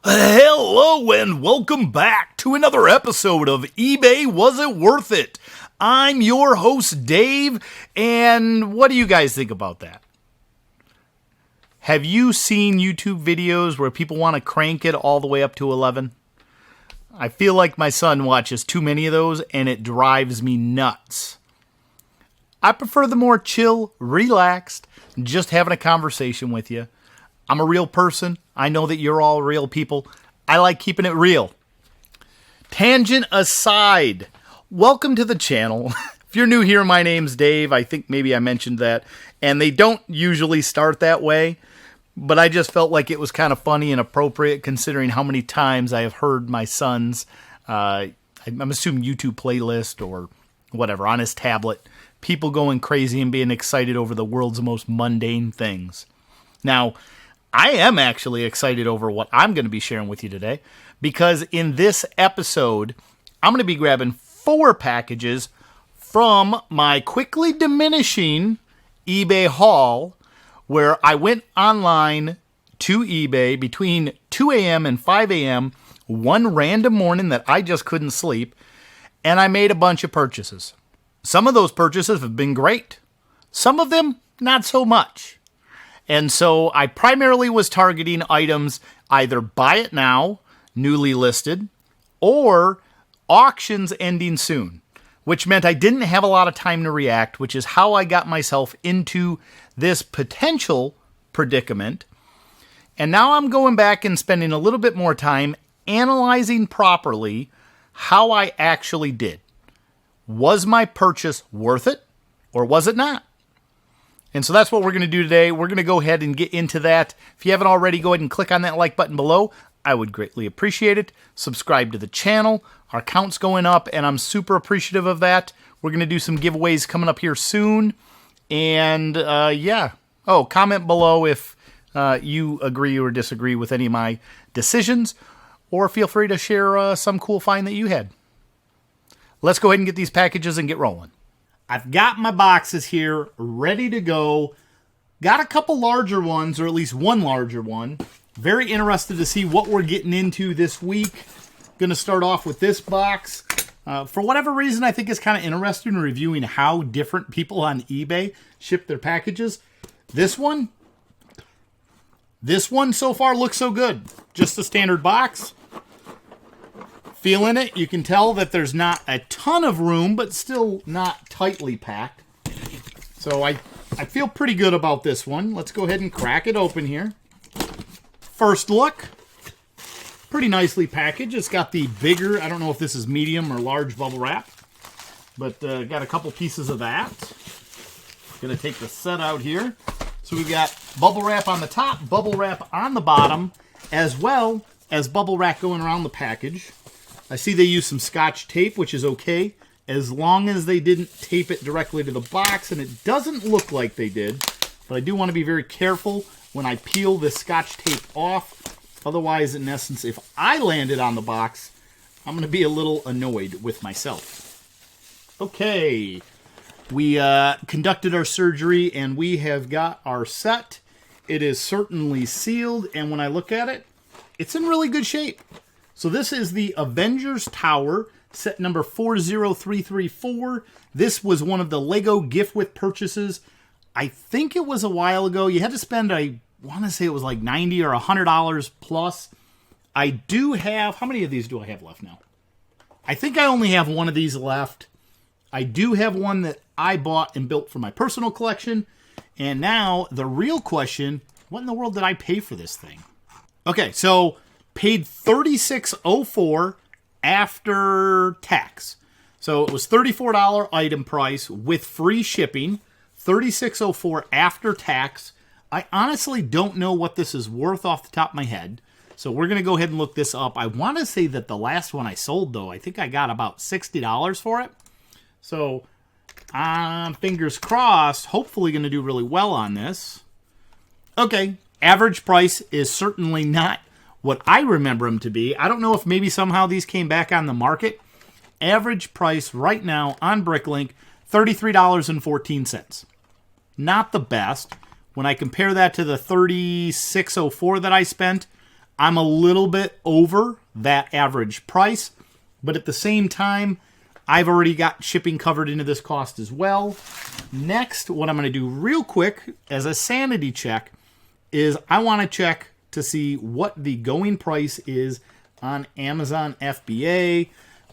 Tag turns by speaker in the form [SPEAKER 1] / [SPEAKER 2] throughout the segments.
[SPEAKER 1] Hello and welcome back to another episode of eBay Was It Worth It? I'm your host, Dave, and what do you guys think about that? Have you seen YouTube videos where people want to crank it all the way up to 11? I feel like my son watches too many of those and it drives me nuts. I prefer the more chill, relaxed, just having a conversation with you. I'm a real person. I know that you're all real people. I like keeping it real. Tangent aside, welcome to the channel. If you're new here, my name's Dave. I think maybe I mentioned that. And they don't usually start that way, but I just felt like it was kind of funny and appropriate considering how many times I have heard my son's, I'm assuming YouTube playlist or whatever, on his tablet, people going crazy and being excited over the world's most mundane things. Now, I am actually excited over what I'm going to be sharing with you today because in this episode, I'm going to be grabbing 4 packages from my quickly diminishing eBay haul where I went online to eBay between 2 a.m. and 5 a.m. one random morning that I just couldn't sleep, and I made a bunch of purchases. Some of those purchases have been great. Some of them, not so much. And so I primarily was targeting items either buy it now, newly listed, or auctions ending soon, which meant I didn't have a lot of time to react, which is how I got myself into this potential predicament. And now I'm going back and spending a little bit more time analyzing properly how I actually did. Was my purchase worth it, or was it not? And so that's what we're going to do today. We're going to go ahead and get into that. If you haven't already, go ahead and click on that like button below. I would greatly appreciate it. Subscribe to the channel. Our count's going up, and I'm super appreciative of that. We're going to do some giveaways coming up here soon. And, yeah. Oh, comment below if you agree or disagree with any of my decisions. Or feel free to share some cool find that you had. Let's go ahead and get these packages and get rolling. I've got my boxes here ready to go. Got a couple larger ones, or at least one larger one. Very interested to see what we're getting into this week. Going to start off with this box. For whatever reason, I think it's kind of interesting reviewing how different people on eBay ship their packages. This one so far looks so good. Just a standard box. Feeling it, you can tell that there's not a ton of room, but still not tightly packed. So I feel pretty good about this one. Let's go ahead and crack it open here. First look, pretty nicely packaged. It's got the bigger, I don't know if this is medium or large bubble wrap, but got a couple pieces of that. Gonna take the set out here. So we've got bubble wrap on the top, bubble wrap on the bottom, as well as bubble wrap going around the package. I see they use some Scotch tape, which is okay, as long as they didn't tape it directly to the box, and it doesn't look like they did. But I do want to be very careful when I peel this Scotch tape off. Otherwise, in essence, if I landed on the box, I'm going to be a little annoyed with myself. Okay, we conducted our surgery, and we have got our set. It is certainly sealed, and when I look at it, it's in really good shape. So this is the Avengers Tower, set number 40334. This was one of the Lego gift with purchases. I think it was a while ago. You had to spend, I want to say it was like $90 or $100 plus. I do have, how many of these do I have left now? I think I only have one of these left. I do have one that I bought and built for my personal collection. And now the real question, what in the world did I pay for this thing? Okay, so paid $36.04 after tax. So it was $34 item price with free shipping, $36.04 after tax. I honestly don't know what this is worth off the top of my head. So we're going to go ahead and look this up. I want to say that the last one I sold, though, I think I got about $60 for it. So fingers crossed, hopefully going to do really well on this. Okay, average price is certainly not what I remember them to be. I don't know if maybe somehow these came back on the market. Average price right now on Bricklink, $33.14. Not the best. When I compare that to the $36.04 that I spent I'm a little bit over that average price, but at the same time, I've already got shipping covered into this cost as well. Next, what I'm going to do real quick as a sanity check is I want to check to see what the going price is on Amazon FBA.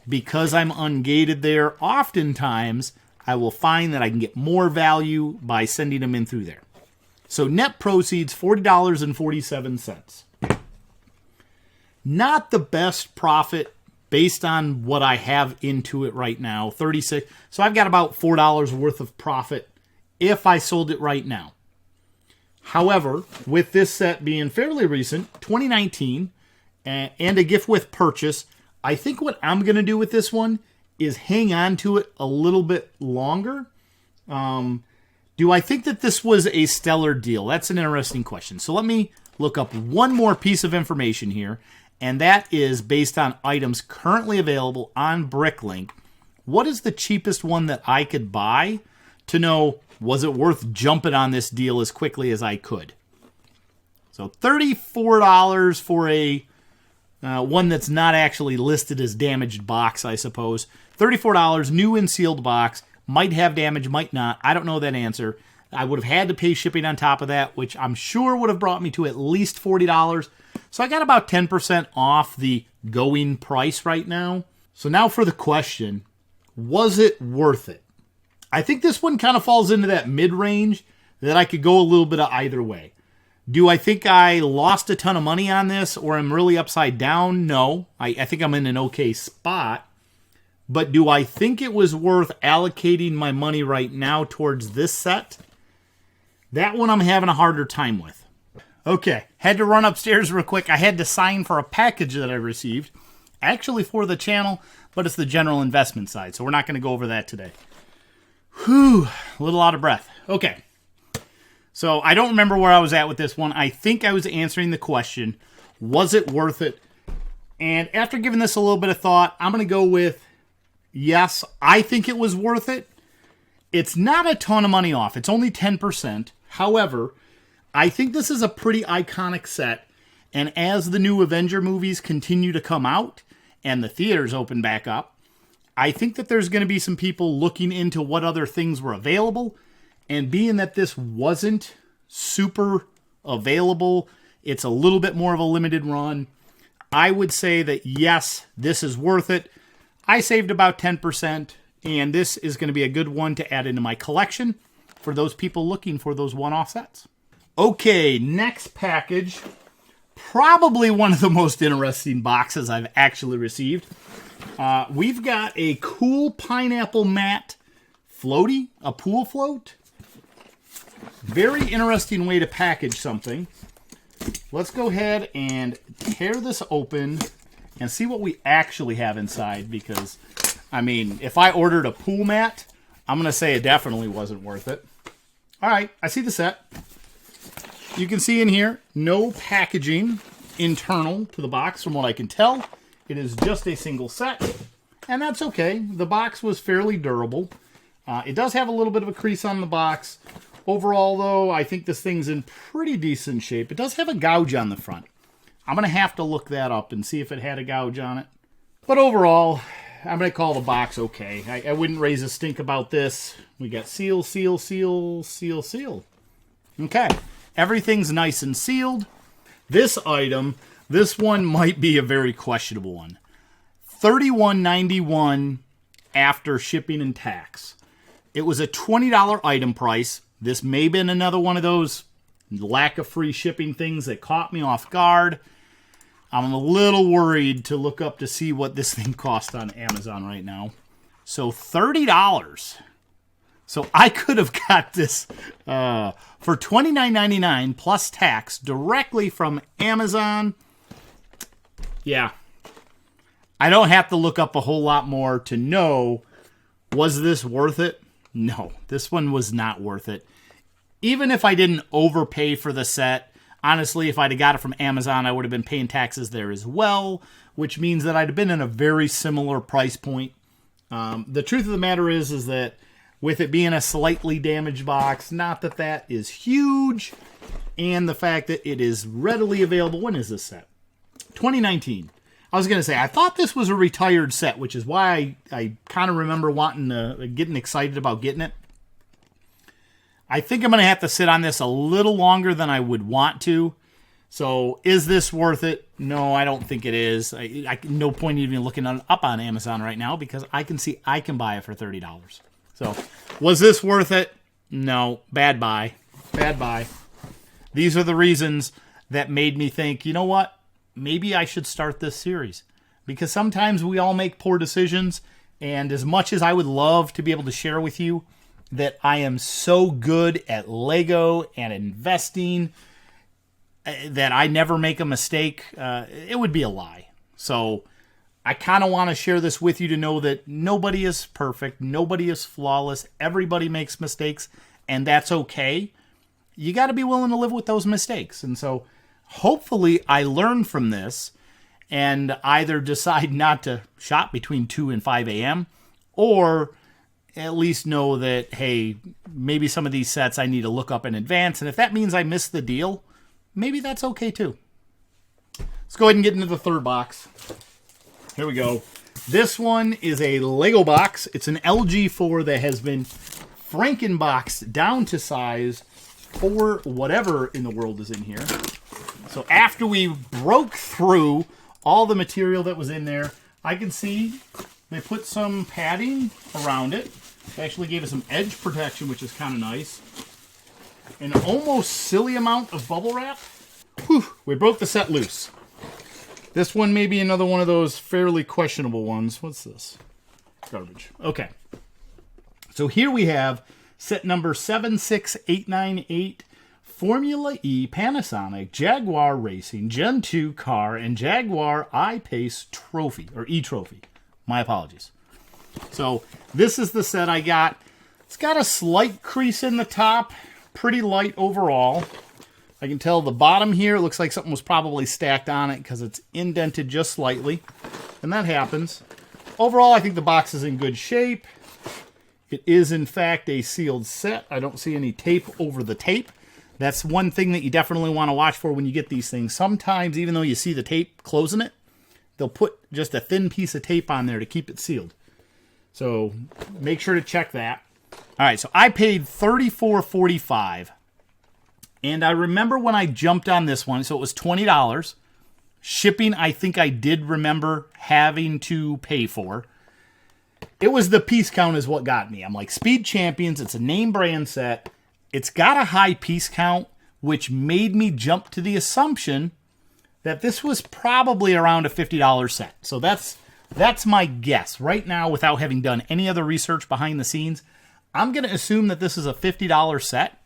[SPEAKER 1] Because I'm ungated there, oftentimes I will find that I can get more value by sending them in through there. So net proceeds, $40.47. Not the best profit based on what I have into it right now, 36. So I've got about $4 worth of profit if I sold it right now. However, with this set being fairly recent, 2019, and a gift with purchase, I think what I'm going to do with this one is hang on to it a little bit longer. Do I think that this was a stellar deal? That's an interesting question. So let me look up one more piece of information here, and that is based on items currently available on Bricklink. What is the cheapest one that I could buy to know, was it worth jumping on this deal as quickly as I could? So $34 for a one that's not actually listed as damaged box, I suppose. $34, new and sealed box. Might have damage, might not. I don't know that answer. I would have had to pay shipping on top of that, which I'm sure would have brought me to at least $40. So I got about 10% off the going price right now. So now for the question, was it worth it? I think this one kind of falls into that mid-range that I could go a little bit of either way. Do I think I lost a ton of money on this or I'm really upside down? No. I think I'm in an okay spot. But do I think it was worth allocating my money right now towards this set? That one I'm having a harder time with. Okay, had to run upstairs real quick. I had to sign for a package that I received. Actually for the channel, but it's the general investment side. So we're not going to go over that today. Whew, a little out of breath. Okay. So I don't remember where I was at with this one. I think I was answering the question, was it worth it? And after giving this a little bit of thought, I'm going to go with, yes, I think it was worth it. It's not a ton of money off. It's only 10%. However, I think this is a pretty iconic set. And as the new Avenger movies continue to come out and the theaters open back up, I think that there's going to be some people looking into what other things were available. And being that this wasn't super available, it's a little bit more of a limited run, I would say that yes, this is worth it. I saved about 10%, and this is going to be a good one to add into my collection for those people looking for those one-off sets. Okay, next package. Probably one of the most interesting boxes I've actually received. We've got a cool pineapple mat floaty, a pool float. Very interesting way to package something. Let's go ahead and tear this open and see what we actually have inside, because, I mean, if I ordered a pool mat, I'm going to say it definitely wasn't worth it. All right, I see the set. You can see in here, no packaging internal to the box from what I can tell. It is just a single set, and that's okay. The box was fairly durable. It does have a little bit of a crease on the box. Overall, though, I think this thing's in pretty decent shape. It does have a gouge on the front. I'm going to have to look that up and see if it had a gouge on it. But overall, I'm going to call the box okay. I wouldn't raise a stink about this. We got seal, seal, seal, seal, seal. Okay, everything's nice and sealed. This item, this one might be a very questionable one. $31.91 after shipping and tax. It was a $20 item price. This may have been another one of those lack of free shipping things that caught me off guard. I'm a little worried to look up to see what this thing costs on Amazon right now. So $30. So I could have got this for $29.99 plus tax directly from Amazon. Yeah. I don't have to look up a whole lot more to know, was this worth it? No, this one was not worth it. Even if I didn't overpay for the set, honestly, if I'd have got it from Amazon, I would have been paying taxes there as well, which means that I'd have been in a very similar price point. The truth of the matter is that with it being a slightly damaged box, not that that is huge, and the fact that it is readily available. When is this set? 2019. I was going to say, I thought this was a retired set, which is why I kind of remember getting excited about getting it. I think I'm going to have to sit on this a little longer than I would want to. So is this worth it? No, I don't think it is. No point even looking up on Amazon right now because I can see I can buy it for $30. So was this worth it? No. Bad buy. Bad buy. These are the reasons that made me think, you know what? Maybe I should start this series. Because sometimes we all make poor decisions. And as much as I would love to be able to share with you that I am so good at Lego and investing that I never make a mistake, it would be a lie. So I kind of want to share this with you to know that nobody is perfect. Nobody is flawless. Everybody makes mistakes, and that's okay. You got to be willing to live with those mistakes. And so hopefully I learn from this and either decide not to shop between 2 and 5 a.m. or at least know that, hey, maybe some of these sets I need to look up in advance. And if that means I miss the deal, maybe that's okay too. Let's go ahead and get into the third box. Here we go. This one is a Lego box. It's an LG4 that has been Frankenboxed down to size for whatever in the world is in here. So after we broke through all the material that was in there, I can see they put some padding around it. They actually gave us some edge protection, which is kind of nice. An almost silly amount of bubble wrap. Whew, we broke the set loose. This one may be another one of those fairly questionable ones. What's this? Garbage. Okay. So here we have set number 76898, Formula E Panasonic Jaguar Racing Gen 2 car and Jaguar I-Pace trophy, or E-trophy. My apologies. So this is the set I got. It's got a slight crease in the top. Pretty light overall. I can tell the bottom here looks like something was probably stacked on it because it's indented just slightly. And that happens. Overall, I think the box is in good shape. It is, in fact, a sealed set. I don't see any tape over the tape. That's one thing that you definitely want to watch for when you get these things. Sometimes, even though you see the tape closing it, they'll put just a thin piece of tape on there to keep it sealed. So make sure to check that. All right, so I paid $34.45. And I remember when I jumped on this one, so it was $20. Shipping, I think I did remember having to pay for. It was the piece count is what got me. I'm like, Speed Champions, it's a name brand set. It's got a high piece count, which made me jump to the assumption that this was probably around a $50 set. So that's my guess. Right now, without having done any other research behind the scenes, I'm going to assume that this is a $50 set.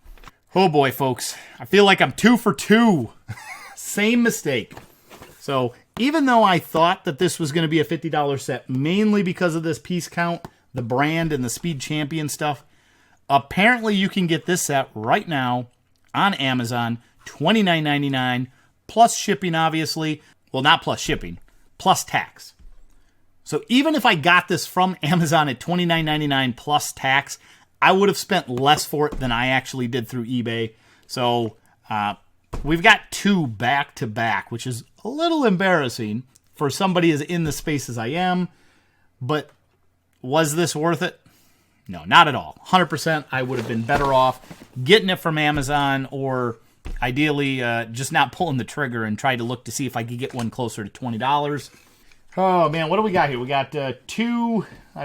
[SPEAKER 1] Oh boy, folks. I feel like I'm 2 for 2. Same mistake. So even though I thought that this was going to be a $50 set, mainly because of this piece count, the brand, and the Speed Champion stuff, apparently you can get this set right now on Amazon, $29.99, plus shipping, obviously. Well, not plus shipping, plus tax. So even if I got this from Amazon at $29.99 plus tax, I would have spent less for it than I actually did through eBay. So we've got 2 back-to-back, which is a little embarrassing for somebody as in the space as I am. But was this worth it? No, not at all. 100% I would have been better off getting it from Amazon or ideally just not pulling the trigger and try to look to see if I could get one closer to $20. Oh, man, what do we got here? We got I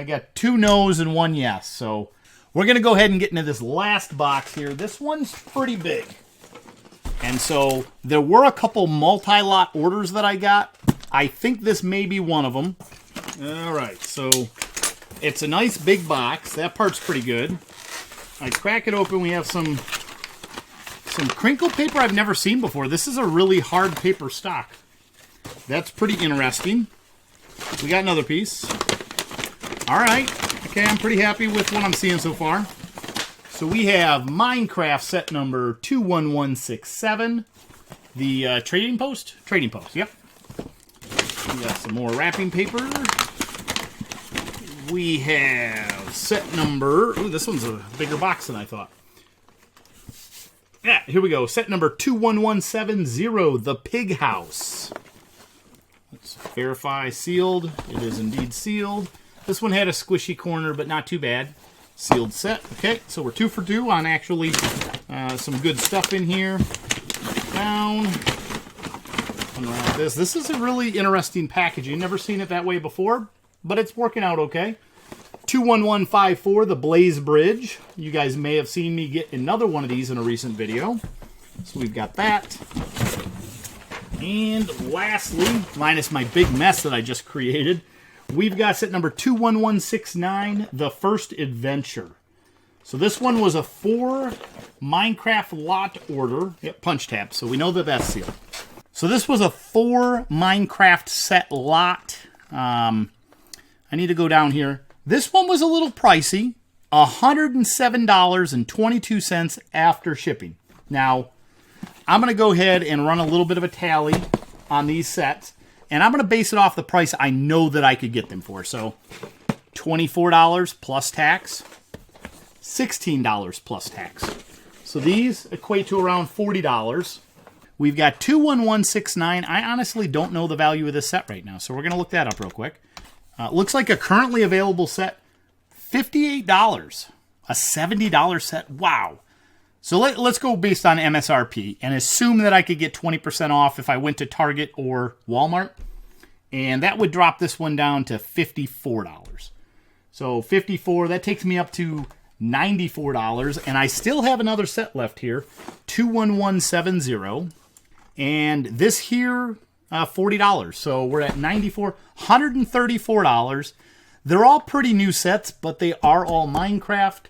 [SPEAKER 1] got 2 no's and 1 yes. So we're going to go ahead and get into this last box here. This one's pretty big. And so there were a couple multi-lot orders that I got. I think this may be one of them. All right, so it's a nice big box. That part's pretty good. I crack it open. We have some crinkle paper I've never seen before. This is a really hard paper stock. That's pretty interesting. We got another piece. All right. Okay, I'm pretty happy with what I'm seeing so far. So we have Minecraft set number 21167. The Trading Post? Trading Post, yep. We got some more wrapping paper. We have set number... Ooh, this one's a bigger box than I thought. Yeah, here we go. Set number 21170, The Pig House. So verify sealed. It is indeed sealed. This one had a squishy corner, but not too bad. Sealed set. Okay, so we're 2 for 2 on actually some good stuff in here. Down. Unwrap this. This is a really interesting packaging. Never seen it that way before, but it's working out okay. 21154, the Blaze Bridge. You guys may have seen me get another one of these in a recent video. So we've got that. And lastly, minus my big mess that I just created, we've got set number 21169, The First Adventure. So this one was a 4 Minecraft lot order. Yep, punch tab, so we know that that's sealed. So this was a 4 Minecraft set lot. I need to go down here. This one was a little pricey, $107.22 after shipping. Now, I'm going to go ahead and run a little bit of a tally on these sets, and I'm going to base it off the price I know that I could get them for. So, $24 plus tax, $16 plus tax. So these equate to around $40. We've got 21169. I honestly don't know the value of this set right now, so we're going to look that up real quick. Looks like a currently available set, $58. A $70 set. Wow. So let's go based on MSRP and assume that I could get 20% off if I went to Target or Walmart. And that would drop this one down to $54. So $54, that takes me up to $94. And I still have another set left here, 21170. And this here, $40. So we're at $94, $134. They're all pretty new sets, but they are all Minecraft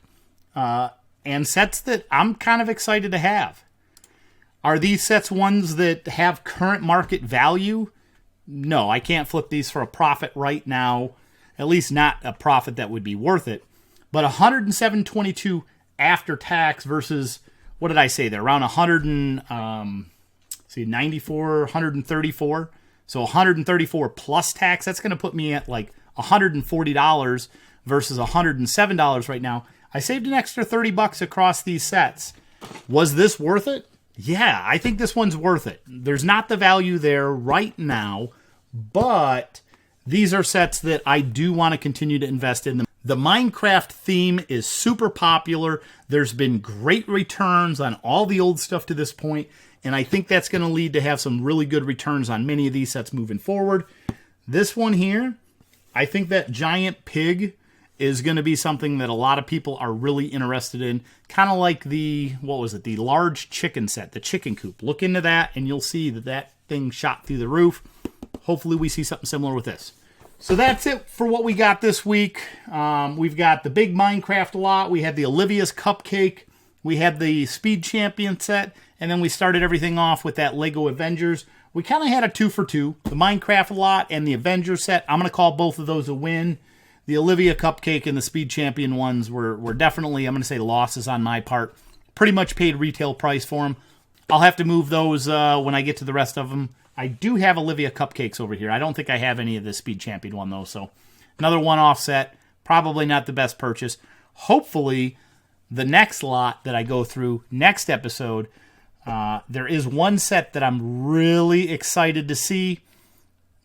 [SPEAKER 1] and sets that I'm kind of excited to have. Are these sets ones that have current market value? No, I can't flip these for a profit right now. At least not a profit that would be worth it. But $107.22 after tax versus, what did I say there? Around 94, 134. So 134 plus tax. That's going to put me at like $140 versus $107 right now. I saved an extra $30 across these sets. Was this worth it? Yeah, I think this one's worth it. There's not the value there right now, but these are sets that I do want to continue to invest in. The Minecraft theme is super popular. There's been great returns on all the old stuff to this point, and I think that's going to lead to have some really good returns on many of these sets moving forward. This one here, I think that giant pig is going to be something that a lot of people are really interested in. Kind of like the, what was it, the large chicken set, the chicken coop. Look into that, and you'll see that that thing shot through the roof. Hopefully we see something similar with this. So that's it for what we got this week. We've got the big Minecraft lot. We had the Olivia's Cupcake. We had the Speed Champion set. And then we started everything off with that Lego Avengers. We kind of had a 2 for 2. The Minecraft lot and the Avengers set. I'm going to call both of those a win. The Olivia Cupcake and the Speed Champion ones were definitely, I'm going to say, losses on my part. Pretty much paid retail price for them. I'll have to move those when I get to the rest of them. I do have Olivia Cupcakes over here. I don't think I have any of the Speed Champion one, though. So another one-off set. Probably not the best purchase. Hopefully, the next lot that I go through next episode, there is one set that I'm really excited to see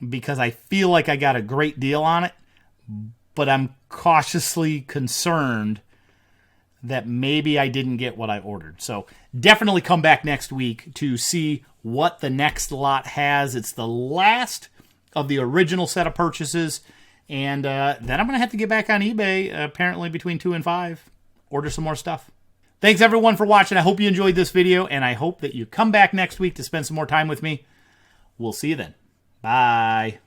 [SPEAKER 1] because I feel like I got a great deal on it. But I'm cautiously concerned that maybe I didn't get what I ordered. So definitely come back next week to see what the next lot has. It's the last of the original set of purchases. And then I'm going to have to get back on eBay, apparently between 2 and 5, order some more stuff. Thanks, everyone, for watching. I hope you enjoyed this video, and I hope that you come back next week to spend some more time with me. We'll see you then. Bye.